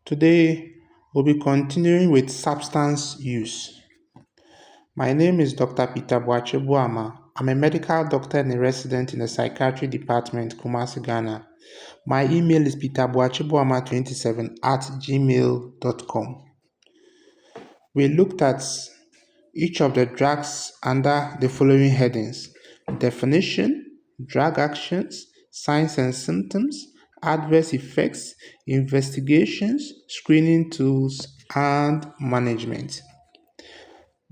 Today, we'll be continuing with substance use. My name is Dr. Peter Boakye-Boama. I'm a medical doctor and a resident in the psychiatry department, Kumasi, Ghana. My email is peterboakye27@gmail.com. We looked at each of the drugs under the following headings: definition, drug actions, signs and symptoms, adverse effects, investigations, screening tools, and management.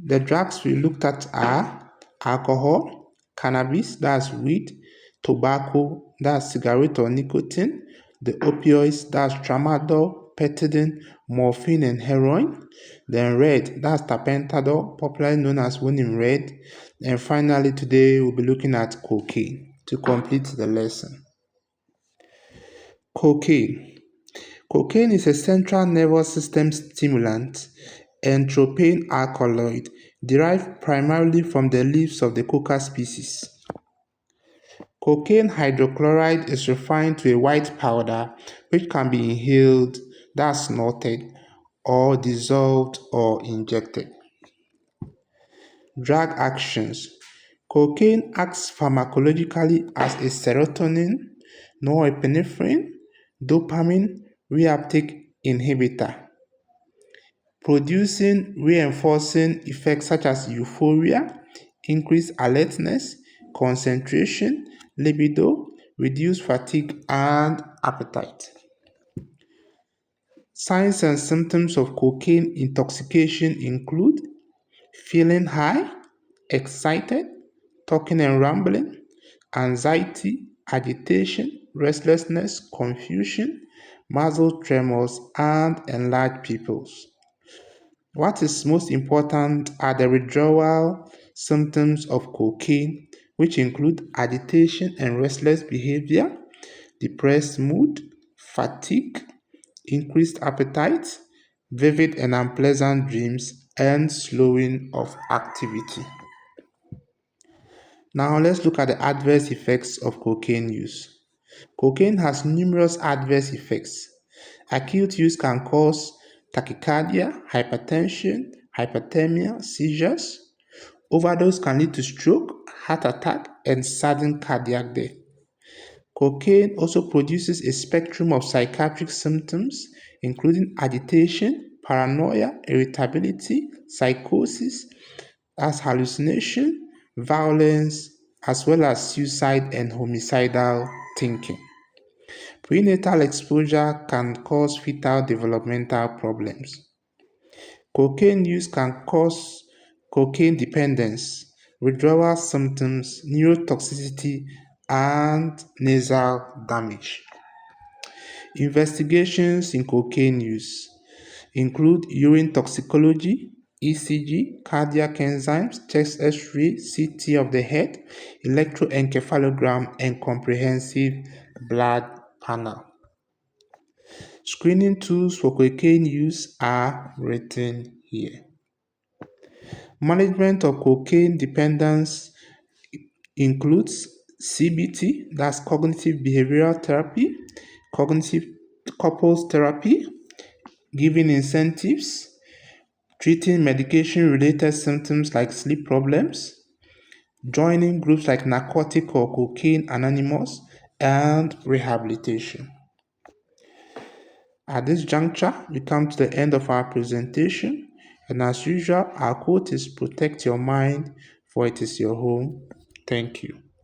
The drugs we looked at are alcohol, cannabis, that's weed, tobacco, that's cigarette or nicotine, the opioids, that's tramadol, pethidine, morphine, and heroin. Then red, that's tapentadol, popularly known as Winning Red. And finally, today we'll be looking at cocaine to complete the lesson. Cocaine. Cocaine is a central nervous system stimulant and tropane alkaloid derived primarily from the leaves of the coca species. Cocaine hydrochloride is refined to a white powder which can be inhaled, that's snorted, or dissolved or injected. Drug actions. Cocaine acts pharmacologically as a serotonin, norepinephrine, dopamine reuptake inhibitor, producing reinforcing effects such as euphoria, increased alertness, concentration, libido, reduced fatigue, and appetite. Signs and symptoms of cocaine intoxication include feeling high, excited, talking and rambling, anxiety, agitation, restlessness, confusion, muscle tremors, and enlarged pupils. What is most important are the withdrawal symptoms of cocaine, which include agitation and restless behavior, depressed mood, fatigue, increased appetite, vivid and unpleasant dreams, and slowing of activity. Now let's look at the adverse effects of cocaine use. Cocaine has numerous adverse effects. Acute use can cause tachycardia, hypertension, hyperthermia, seizures. Overdose can lead to stroke, heart attack, and sudden cardiac death. Cocaine also produces a spectrum of psychiatric symptoms, including agitation, paranoia, irritability, psychosis, as hallucination, violence, as well as suicide and homicidal thinking. Prenatal exposure can cause fetal developmental problems. Cocaine use can cause cocaine dependence, withdrawal symptoms, neurotoxicity, and nasal damage. Investigations in cocaine use include urine toxicology, ECG, cardiac enzymes, chest X-ray, CT of the head, electroencephalogram, and comprehensive blood panel. Screening tools for cocaine use are written here. Management of cocaine dependence includes CBT, that's cognitive behavioral therapy, cognitive couples therapy, giving incentives, treating medication-related symptoms like sleep problems, joining groups like Narcotic or Cocaine Anonymous, and rehabilitation. At this juncture, we come to the end of our presentation, and as usual, our quote is protect your mind, for it is your home. Thank you.